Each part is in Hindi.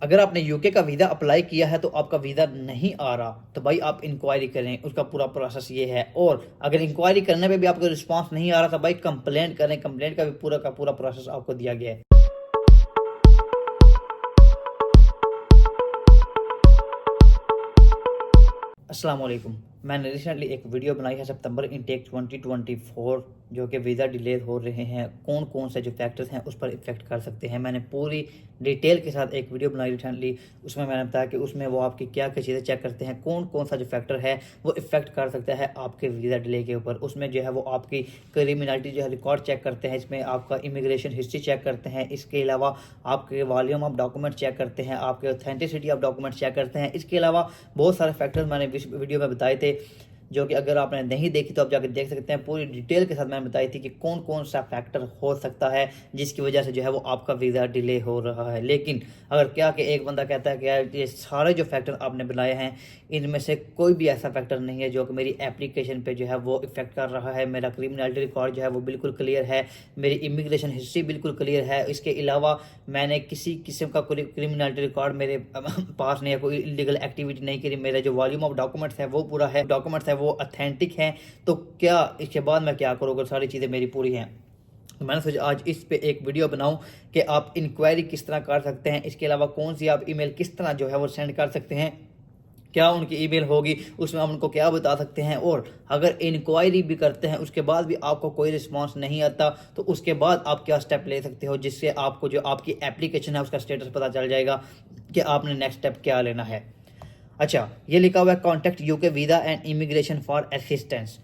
अगर आपने यूके का वीज़ा अप्लाई किया है तो आपका वीज़ा नहीं आ रहा तो भाई आप इंक्वायरी करें, उसका पूरा प्रोसेस ये है। और अगर इंक्वायरी करने पे भी आपको रिस्पांस नहीं आ रहा तो भाई कंप्लेंट करें, कंप्लेंट का भी पूरा का पूरा प्रोसेस आपको दिया गया है। अस्सलाम वालेकुम। मैंने रिसेंटली एक वीडियो बनाई है सितंबर इनटेक 2024 जो कि वीज़ा डिले हो रहे हैं, कौन कौन से जो फैक्टर्स हैं उस पर इफ़ेक्ट कर सकते हैं। मैंने पूरी डिटेल के साथ एक वीडियो बनाई रिसेंटली, उसमें मैंने बताया कि उसमें वो आपकी क्या क्या चीज़ें चेक करते हैं, कौन कौन सा जो फैक्टर है वो इफ़ेक्ट कर सकता है आपके वीज़ा डिले के ऊपर। उसमें जो है वो आपकी क्रिमिनलिटी जो है रिकॉर्ड चेक करते हैं, इसमें आपका इमिग्रेशन हिस्ट्री चेक करते हैं, इसके अलावा आपके वॉल्यूम ऑफ डॉक्यूमेंट चेक करते हैं, आपके ऑथेंटिसिटी ऑफ डॉक्यूमेंट चेक करते हैं। इसके अलावा बहुत सारे फैक्टर्स मैंने इस वीडियो में बताए थे जो कि अगर आपने नहीं देखी तो आप जाकर देख सकते हैं। पूरी डिटेल के साथ मैंने बताई थी कि कौन कौन सा फैक्टर हो सकता है जिसकी वजह से जो है वो आपका वीज़ा डिले हो रहा है। लेकिन अगर क्या कि एक बंदा कहता है कि यार ये सारे जो फैक्टर आपने बनाए हैं इनमें से कोई भी ऐसा फैक्टर नहीं है जो कि मेरी एप्लीकेशन पे जो है वो इफेक्ट कर रहा है, मेरा क्रिमिनलिटी रिकॉर्ड जो है वो बिल्कुल क्लियर है, मेरी इमिग्रेशन हिस्ट्री बिल्कुल क्लियर है, इसके अलावा मैंने किसी किस्म का कोई क्रिमिनलिटी रिकॉर्ड मेरे पास नहीं है, कोई इलीगल एक्टिविटी नहीं करी, मेरा जो वॉल्यूम ऑफ डॉक्यूमेंट्स है वो पूरा है, डॉक्यूमेंट्स है वो अथेंटिक हैं, तो क्या इसके बाद मैं क्या करूँ अगर सारी चीज़ें मेरी पूरी हैं। तो मैंने सोचा आज इस पे एक वीडियो बनाऊं कि आप इंक्वायरी किस तरह कर सकते हैं, इसके अलावा कौन सी आप ईमेल किस तरह जो है वो सेंड कर सकते हैं, क्या उनकी ईमेल होगी उसमें हम उनको क्या बता सकते हैं। और अगर इंक्वायरी भी करते हैं उसके बाद भी आपको कोई रिस्पांस नहीं आता तो उसके बाद आप क्या स्टेप ले सकते हो जिससे आपको जो आपकी एप्लीकेशन है उसका स्टेटस पता चल जाएगा कि आपने नेक्स्ट स्टेप क्या लेना है। अच्छा, ये लिखा हुआ है contact UK visa and immigration for assistance.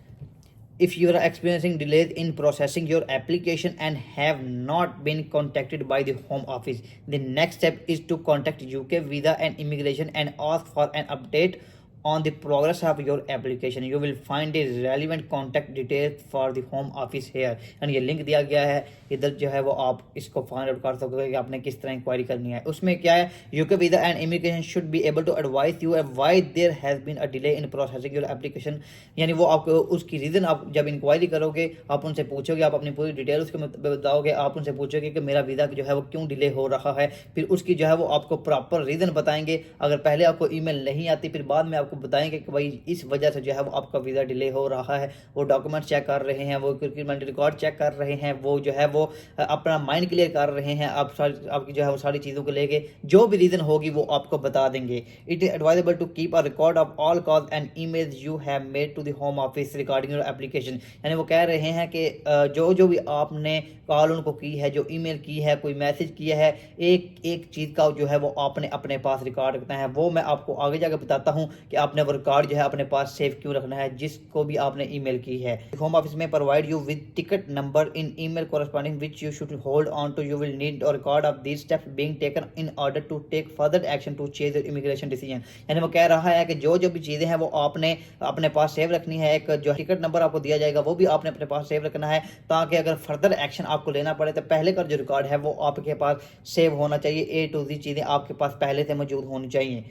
If you are experiencing delays in processing your application and have not been contacted by the Home Office, the next step is to contact UK Visa and Immigration and ask for an update on the progress of your application. You will find the relevant contact details for the Home Office here. and ये लिंक दिया गया है इधर जो है वो आप इसको फाइंड आउट कर सकते हो कि आपने किस तरह इंक्वायरी करनी है। उसमें क्या है, UK visa and immigration should be able to advise you why there has been a delay in processing your application. यानी वो आपको उसकी रीज़न, आप जब इंक्वायरी करोगे आप उनसे पूछोगे, आप अपनी पूरी डिटेल उसके बताओगे, आप उनसे पूछोगे कि मेरा वीज़ा जो है वो क्यों डिले हो रहा है, फिर उसकी जो है वो आपको प्रॉपर रीज़न बताएंगे। अगर पहले आपको ईमेल नहीं आती फिर बाद में आपको बताएंगे कि भाई इस वजह से जो है वो आपका वीज़ा डिले हो रहा है, वो डॉक्यूमेंट चेक कर रहे हैं, वो क्रिमिनल रिकॉर्ड चेक कर रहे हैं, वो जो है वो अपना माइंड क्लियर कर रहे हैं, आप सारी आपकी जो है वो सारी चीज़ों को लेके जो भी रीज़न होगी वो आपको बता देंगे। It is advisable to keep a record of all calls and emails you have made to the home office regarding your application. यानी वो कह रहे हैं कि जो जो भी आपने कॉल उनको की है, जो ईमेल की है, कोई मैसेज किया है, एक एक चीज़ का जो है वो आपने अपने पास रिकॉर्ड रखना है। वो मैं आपको आगे जाकर बताता हूँ कि आपने वो रिकॉर्ड जो है अपने पास सेव क्यों रखना है जिसको भी आपने ईमेल की है। होम ऑफिस में provide you with ticket number in email corresponding which you should hold on to. You will need a record of these steps being taken in order to take further action to change your immigration decision. यानी वो कह रहा है कि जो जो भी चीज़ें हैं वो आपने अपने पास सेव रखनी है। एक जो टिकट नंबर आपको दिया जाएगा वो भी आपने अपने पास सेव रखना है ताकि अगर फर्दर एक्शन आपको लेना पड़े तो पहले का जो रिकॉर्ड है वो आपके पास सेव होना चाहिए। ए टू जी चीज़ें आपके पास पहले से मौजूद होनी चाहिए।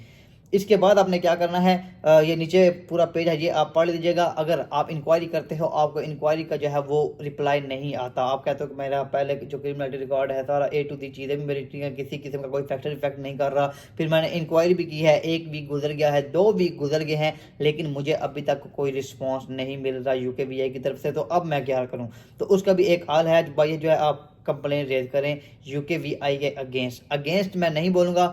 इसके बाद आपने क्या करना है, ये नीचे पूरा पेज है, ये आप पढ़ लीजिएगा। अगर आप इंक्वायरी करते हो आपको इंक्वायरी का जो है वो रिप्लाई नहीं आता, आप कहते हो कि मेरा पहले जो क्रिमिनलिटी रिकॉर्ड है सारा ए टू दी चीज़ें भी मेरी किसी किस्म का कोई फैक्टर इफेक्ट नहीं कर रहा, फिर मैंने इंक्वायरी भी की है, 1 वीक गुजर गया है, 2 वीक गुजर गए हैं लेकिन मुझे अभी तक कोई रिस्पॉन्स नहीं मिल रहा यूके वीआई की तरफ से, तो अब मैं क्या करूँ। तो उसका भी एक हाल है भाई, जो है आप कंप्लेन रेज करें यूके वीआई के अगेंस्ट मैं नहीं बोलूँगा,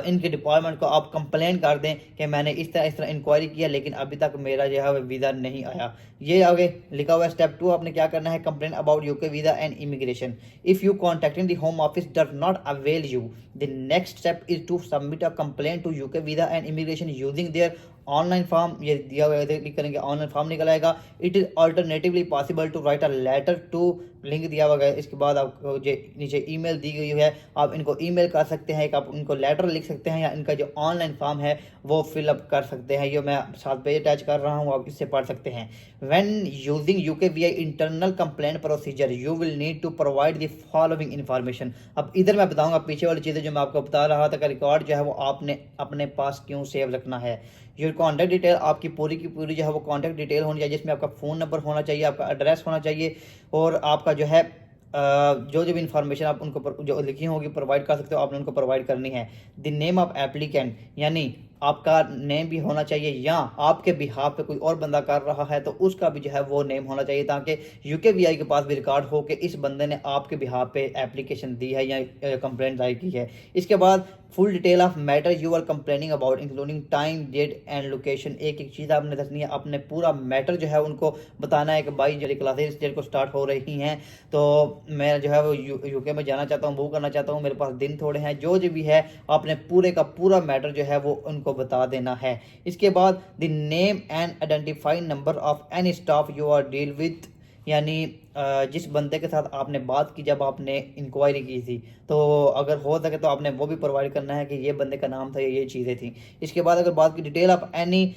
इनके डिपार्टमेंट को आप कंप्लेन कर दें कि मैंने इस तरह इंक्वायरी किया लेकिन अभी तक मेरा जो है वीज़ा नहीं आया। ये आगे लिखा हुआ है स्टेप 2, आपने क्या करना है, complain about UK visa and immigration. If you contacting the home office does not avail you, the next step is to submit a complain to UK visa and immigration using their online form. ये दिया हुआ है, क्लिक करेंगे ऑनलाइन फॉर्म निकल आएगा। It is alternatively possible to write a letter to, link दिया हुआ है। इसके बाद आपको जो नीचे ईमेल दी गई है आप इनको ईमेल कर सकते हैं, एक आप इनको लेटर लिख सकते हैं या इनका जो ऑनलाइन फॉर्म है वो फिलअप कर सकते हैं। ये मैं साथ पे अटैच कर रहा हूँ, आप इससे पढ़ सकते हैं। When using UK VI internal complaint procedure you will need to provide the following information. अब इधर मैं बताऊँगा पीछे वाली चीज़ें जो मैं आपको बता रहा था, रिकॉर्ड जो है वो आपने अपने पास क्यों सेव रखना है। योर कॉन्टैक्ट डिटेल, आपकी पूरी की पूरी जो है वो कॉन्टैक्ट डिटेल होनी चाहिए जिसमें आपका फ़ोन नंबर होना चाहिए, आपका एड्रेस होना चाहिए और आपका जो है जो जो भी इंफॉर्मेशन आप उनको जो लिखी होगी प्रोवाइड कर सकते हो, आपने उनको प्रोवाइड करनी है। द नेम ऑफ एप्लीकेंट, यानी आपका नेम भी होना चाहिए, या आपके बिहाफ पे कोई और बंदा कर रहा है तो उसका भी जो है वो नेम होना चाहिए, ताकि यूकेवीआई के पास भी रिकॉर्ड हो कि इस बंदे ने आपके बिहाफ पे एप्लीकेशन दी है या कंप्लेंट दायर की है। इसके बाद full detail of matter you are complaining about including time, date and location. एक एक चीज़ आपने दसनी है, अपने पूरा मैटर जो है उनको बताना है कि भाई जो क्लासेस डेट को स्टार्ट हो रही हैं तो मैं जो है वो यूके में जाना चाहता हूँ, मूव करना चाहता हूँ, मेरे पास दिन थोड़े हैं, जो जो भी है आपने पूरे का पूरा मैटर जो है वो उनको बता देना है। इसके बाद the name and identify number of any staff you are deal with, यानी जिस बंदे के साथ आपने बात की जब आपने इंक्वायरी की थी, तो अगर हो सके तो आपने वो भी प्रोवाइड करना है कि ये बंदे का नाम था, ये चीज़ें थी। इसके बाद अगर बात की detail of any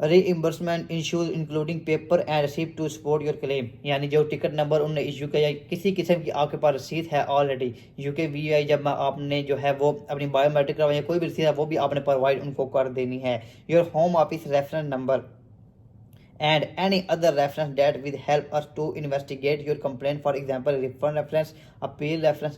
reimbursement issues including paper and receipt to support your claim, यानी जो टिकट नंबर उन्होंने इशू किया या किसी किस्म की आपके पास रसीद है ऑलरेडी यूकेवीआई, जब आपने जो है वो अपनी बायोमेट्रिक करवाई, कोई भी रसीद है वो भी आपने प्रोवाइड उनको कर देनी है। Your home office reference number and any other reference that will help us to investigate your complaint, for example refund reference, appeal reference,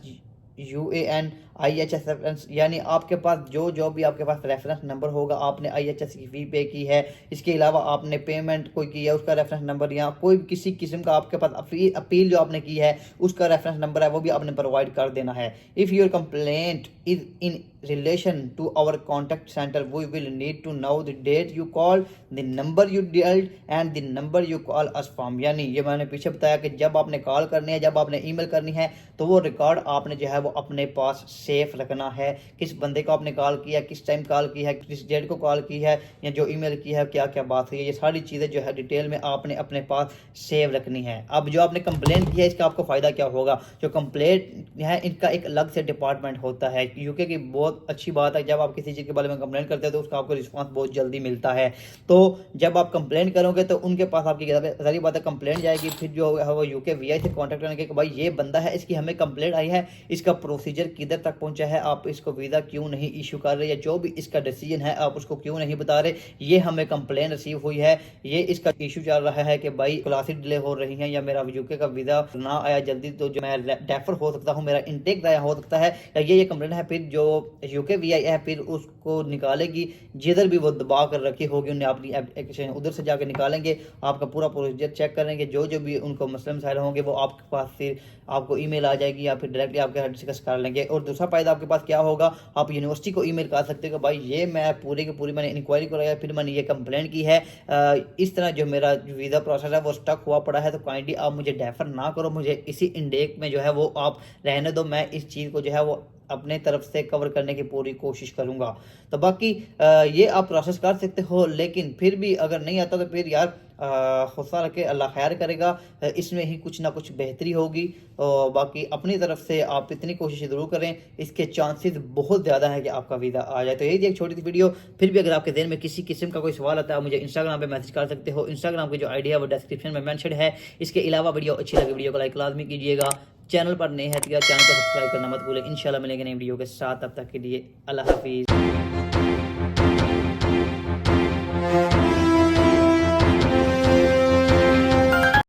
UAN, IHS reference, यानी आपके पास जो भी आपके पास रेफरेंस नंबर होगा, आपने IHS की फ़ी पे की है, इसके अलावा आपने पेमेंट कोई की है उसका रेफरेंस नंबर, या कोई किसी किस्म का आपके पास अपील जो आपने की है उसका रेफरेंस नंबर है, वो भी आपने प्रोवाइड कर देना है। If your complaint is in relation to our contact center, we will need to know the date you call, the number you dialed and the number you call us from, यानी ये मैंने पीछे बताया कि जब आपने कॉल करनी है, जब आपने ईमेल करनी है, तो वो रिकॉर्ड आपने जो है वो अपने पास सेफ रखना है, किस बंदे को आपने कॉल किया, किस टाइम कॉल की है, किस डेट को कॉल की है, या जो ईमेल की है, क्या क्या बात हुई है, ये सारी चीज़ें जो है डिटेल में आपने अपने पास सेव रखनी है। अब जो आपने कंप्लेंट की है इसका आपको फ़ायदा क्या होगा, जो कंप्लेंट है इनका एक अलग से डिपार्टमेंट होता है। यूके की बहुत अच्छी बात है, जब आप किसी चीज़ के बारे में कंप्लेंट करते हैं तो उसका आपको रिस्पांस बहुत जल्दी मिलता है। तो जब आप कंप्लेंट करोगे तो उनके पास आपकी सारी बातें कंप्लेंट जाएगी, फिर जो है वो यूकेवीआई से कांटेक्ट करेंगे कि भाई ये बंदा है, इसकी हमें कंप्लेंट आई है, इसका प्रोसीजर किधर तक पहुंचा है, आप इसको वीज़ा क्यों नहीं इशू कर रहे, या जो भी इसका डिसीजन है आप उसको क्यों नहीं बता रहे, ये हमें कंप्लेंट रिसीव हुई है, ये इसका इशू चल रहा है कि भाई क्लासेस डिले हो रही हैं, या मेरा यूके का वीज़ा ना आया जल्दी तो जो मैं डेफर हो सकता हूँ, मेरा इंटेक ज़ाया हो सकता है, या ये कंप्लेंट है। फिर जो यूकेवीआई है फिर उसको निकालेगी, जिधर भी वो दबा कर रखी होगी उन्हें अपनी एप्लीकेशन उधर से जाकर निकालेंगे, आपका पूरा प्रोसीजर चेक करेंगे, जो भी उनको मसले मसाइल होंगे वो आपके पास फिर आपको ईमेल आ जाएगी, या फिर डायरेक्टली आपके साथ डिस्कस कर लेंगे। और दूसरा फ़ायदा आपके पास क्या होगा, आप यूनिवर्सिटी को ईमेल कर सकते हो कि भाई ये मैं पूरी की पूरी मैंने इंक्वायरी कराया, फिर मैंने ये कंप्लेंट की है, इस तरह जो मेरा वीज़ा प्रोसेस है वो स्टक हुआ पड़ा है, तो काइंडली आप मुझे डेफर ना करो, मुझे इसी इंडेक में जो है वो आप रहने दो, मैं इस चीज़ को जो है वो अपने तरफ से कवर करने की पूरी कोशिश करूंगा। तो बाकी ये आप प्रोसेस कर सकते हो, लेकिन फिर भी अगर नहीं आता तो फिर यार हौसला रखे, अल्लाह खैर करेगा, इसमें ही कुछ ना कुछ बेहतरी होगी। और बाकी अपनी तरफ से आप इतनी कोशिश ज़रूर करें, इसके चांसेस बहुत ज़्यादा है कि आपका वीज़ा आ जाए। तो यही थी एक छोटी सी वीडियो। फिर भी अगर आपके ज़हन में किसी किस्म का कोई सवाल आता है, मुझे इंस्टाग्राम पे मैसेज कर सकते हो, इंस्टाग्राम की जो आईडी है वो डिस्क्रिप्शन में मेंशन है। इसके अलावा वीडियो अच्छी लगे वीडियो को लाइक लाजमी कीजिएगा, चैनल पर नए हैं तो चैनल को सब्सक्राइब करना मत भूलें। इंशाल्लाह मिलेंगे नई वीडियो के साथ, तब तक के लिए अल्लाह हाफिज़।